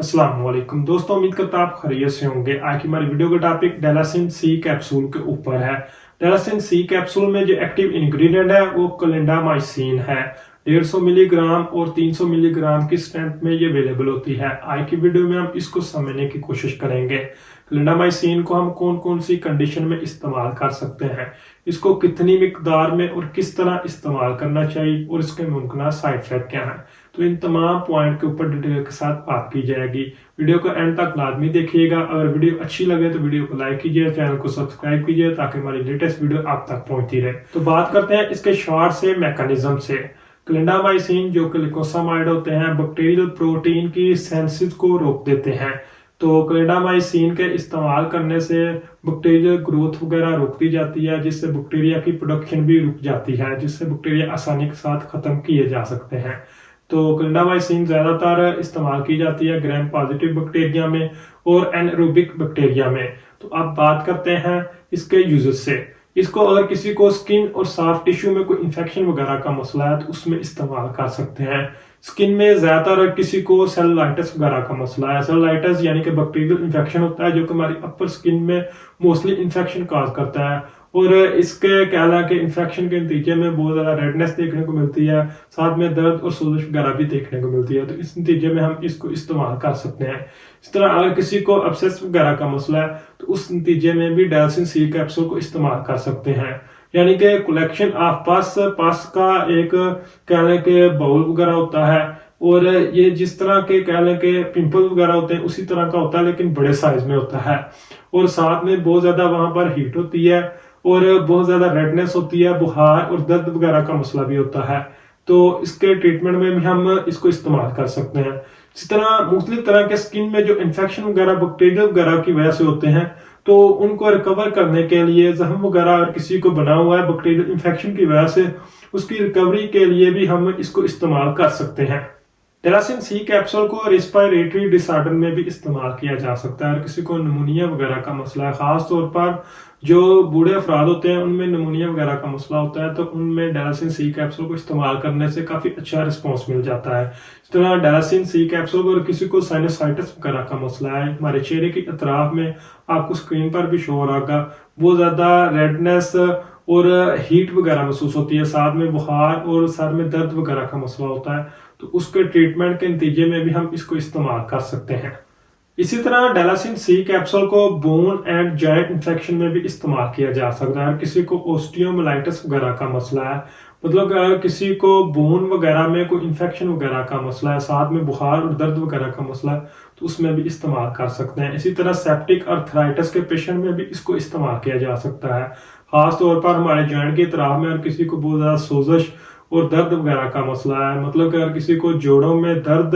अस्सलाम वालेकुम दोस्तों, उम्मीद करता आप खैरियत से होंगे। आज की हमारी वीडियो का टॉपिक डेलासिन सी कैप्सूल के ऊपर है। डेलासिन सी कैप्सूल में जो एक्टिव इंग्रेडिएंट है वो क्लिंडामाइसिन है। 150 मिलीग्राम और 300 मिलीग्राम की स्ट्रेंथ में ये अवेलेबल होती है। आज की वीडियो में हम इसको समझने की कोशिश करेंगे। क्लिंडामाइसिन को हम कौन कौन सी कंडीशन में इस्तेमाल कर सकते हैं, इसको कितनी मिकदार में और किस तरह इस्तेमाल करना चाहिए और इसके मुमकिन साइड इफेक्ट क्या है, तो इन तमाम पॉइंट के ऊपर डिटेल के साथ बात की जाएगी। वीडियो को एंड तक लाजमी देखिएगा। अगर वीडियो अच्छी लगे तो वीडियो को लाइक कीजिए, चैनल को सब्सक्राइब कीजिए ताकि हमारी लेटेस्ट वीडियो आप तक पहुंचती रहे। तो बात करते हैं इसके शॉर्ट से मैकेनिज्म से। क्लिंडामाइसिन जो कि लिकोसामाइड होते हैं, बैक्टीरियल प्रोटीन की सिंथेसिस को रोक देते हैं। तो क्लिंडामाइसिन के इस्तेमाल करने से बैक्टीरियल ग्रोथ वगैरह रोक दी जाती है, जिससे बैक्टीरिया की प्रोडक्शन भी रुक जाती है, जिससे बैक्टीरिया आसानी के साथ खत्म किए जा सकते हैं। तो क्लिंडामाइसिन ज्यादातर इस्तेमाल की जाती है ग्राम पॉजिटिव बैक्टीरिया में और एनारोबिक बैक्टीरिया में। तो अब बात करते हैं इसके यूजेस से। इसको अगर किसी को स्किन और सॉफ्ट टिश्यू में कोई इंफेक्शन वगैरह का मसला है तो उसमें इस्तेमाल कर सकते हैं। स्किन में ज्यादातर किसी को सेलुलाइटिस वगैरह का मसला है, सेलुलाइटिस यानी कि बैक्टीरियल इंफेक्शन होता है जो कि हमारी अपर स्किन में मोस्टली इंफेक्शन कॉज करता है, और इसके कहला के इंफेक्शन के नतीजे में बहुत ज्यादा रेडनेस देखने को मिलती है, साथ में दर्द और सोजिश वगैरह भी देखने को मिलती है। तो इस नतीजे में हम इसको इस्तेमाल कर सकते हैं। इस तरह अगर किसी को अब्सेस वगैरह का मसला है तो उस नतीजे में भी डेलासिन सी कैप्सूल को इस्तेमाल कर सकते हैं। यानी कि कलेक्शन ऑफ पस का एक कहने के बाउल वगैरह होता है, और ये जिस तरह के कहने के पिंपल वगैरह होते हैं उसी तरह का होता है लेकिन बड़े साइज में होता है, और साथ में बहुत ज्यादा वहां पर हीट होती है और बहुत ज्यादा रेडनेस होती है, बुखार और दर्द वगैरह का मसला भी होता है। तो इसके ट्रीटमेंट में भी हम इसको इस्तेमाल कर सकते हैं। इसी तरह मुख्तलिफ तरह के स्किन में जो इन्फेक्शन वगैरह बैक्टीरिया वगैरह की वजह से होते हैं तो उनको रिकवर करने के लिए जख्म वगैरह अगर किसी को बना हुआ है बैक्टीरियल इन्फेक्शन की वजह से, उसकी रिकवरी के लिए भी हम इसको इस्तेमाल कर सकते हैं। डेलासिन सी कैप्सूल को रेस्पिरेटरी डिसऑर्डर में भी इस्तेमाल किया जा सकता है। अगर किसी को निमोनिया वगैरह का मसला है, खास तौर पर जो बूढ़े अफराद होते हैं उनमें निमोनिया वगैरह का मसला होता है, तो उनमें डेलासिन सी कैप्सूल को इस्तेमाल करने से काफी अच्छा रिस्पॉन्स मिल जाता है। इस तरह डेलासिन सी कैप्सूल को किसी को साइनसाइटिस वगैरह का मसला है, हमारे चेहरे की अतराफ में आपको स्क्रीन पर भी शो हो रहा होगा, बहुत ज्यादा रेडनेस और हीट वगैरह महसूस होती है, साथ में बुखार और सर में दर्द वगैरह का मसला होता है, तो उसके ट्रीटमेंट के नतीजे में भी हम इसको इस्तेमाल कर सकते हैं। इसी तरह डेलासिन सी कैप्सूल को बोन एंड जॉइंट इंफेक्शन में भी इस्तेमाल किया जा सकता है। किसी को ओस्टियोमाइलाइटिस वगैरह का मसला है, मतलब अगर किसी को बोन वगैरह में कोई इंफेक्शन वगैरह का मसला है, साथ में बुखार और दर्द वगैरह का मसला है, तो उसमें भी इस्तेमाल कर सकते हैं। इसी तरह सेप्टिक अर्थराइटिस के पेशेंट में भी इसको इस्तेमाल किया जा सकता है, खास तौर पर हमारे जॉइंट की तरफ में। और किसी को बहुत ज्यादा सोजिश और दर्द वगैरह का मसला है, मतलब कि अगर किसी को जोड़ों में दर्द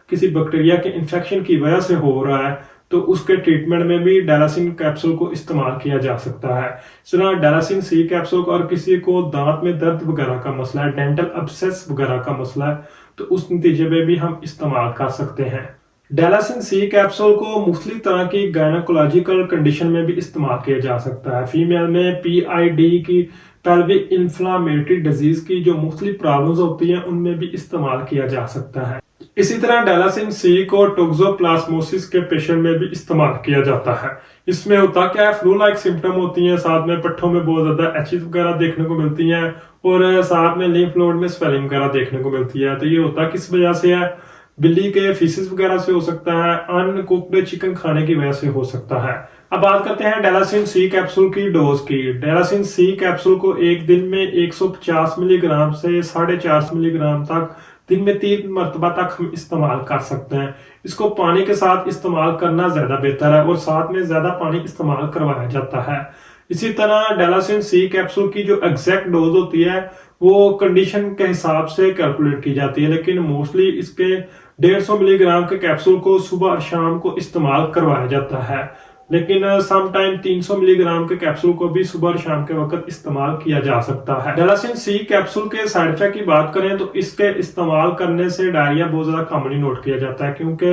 किसी बैक्टीरिया के इन्फेक्शन की वजह से हो रहा है तो उसके ट्रीटमेंट में भी डेलासिन कैप्सूल को इस्तेमाल किया जा सकता है। इस तरह डेलासिन सी कैप्सूल को, और किसी को दांत में दर्द वगैरह का मसला है, डेंटल अब्सेस वगैरह का मसला है, तो उस नतीजे में भी हम इस्तेमाल कर सकते हैं। डेलासिन सी कैप्सूल को मुख्तलिफ तरह की गायनोकोलॉजिकल कंडीशन में भी इस्तेमाल किया जा सकता है। फीमेल में PID की पेल्विक इन्फ्लामेटरी डिजीज की जो मुख्तलिफ प्रॉब्लम्स होती हैं उनमें भी इस्तेमाल किया जा सकता है। इसी तरह डेलासिन सी को टोक्सोप्लाज्मोसिस के पेशेंट में भी इस्तेमाल किया जाता है। इसमें होता क्या है, फ्लू लाइक सिम्टम होती हैं, साथ में पट्टों में बहुत ज्यादा एचिस वगैरह देखने को मिलती हैं, और साथ में लिम्फ नोड में स्वेलिंग वगैरह देखने को मिलती है। तो ये होता किस वजह से है, बिल्ली के फीसिस वगैरह से हो सकता है, अनकुक्ड चिकन खाने की वजह से हो सकता है। अब बात करते हैं डेलासिन सी कैप्सूल की डोज की। डेलासिन सी कैप्सूल को एक दिन में 150 मिलीग्राम से 450 मिलीग्राम तक दिन में 3 मरतबा तक हम इस्तेमाल कर सकते हैं। इसको पानी के साथ इस्तेमाल करना ज्यादा बेहतर है, और साथ में ज्यादा पानी इस्तेमाल करवाया जाता है। इसी तरह डेलासिन सी कैप्सूल की जो एग्जैक्ट डोज होती है वो कंडीशन के हिसाब से कैलकुलेट की जाती है, लेकिन मोस्टली इसके 150 मिलीग्राम के कैप्सूल को सुबह और शाम को इस्तेमाल करवाया जाता है, लेकिन समटाइम 300 मिलीग्राम के कैप्सूल को भी सुबह और शाम के वक्त इस्तेमाल किया जा सकता है। डेलासिन सी कैप्सूल के साइड इफेक्ट की बात करें तो इसके इस्तेमाल करने से डायरिया बहुत ज्यादा कॉमनली नोट किया जाता है, क्योंकि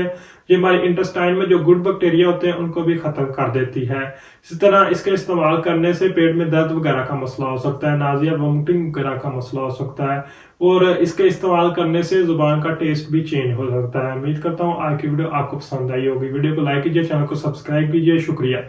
ये हमारे इंटेस्टाइन में जो गुड बैक्टीरिया होते हैं उनको भी खत्म कर देती है। इसी तरह इसके इस्तेमाल करने से पेट में दर्द वगैरह का मसला हो सकता है, नाजिया वोमिटिंग वगैरह का मसला हो सकता है, और इसके इस्तेमाल करने से जुबान का टेस्ट भी चेंज हो सकता है। उम्मीद करता हूँ आज की वीडियो आपको पसंद आई होगी। वीडियो को लाइक कीजिए, चैनल को सब्सक्राइब कीजिए। शुक्रिया।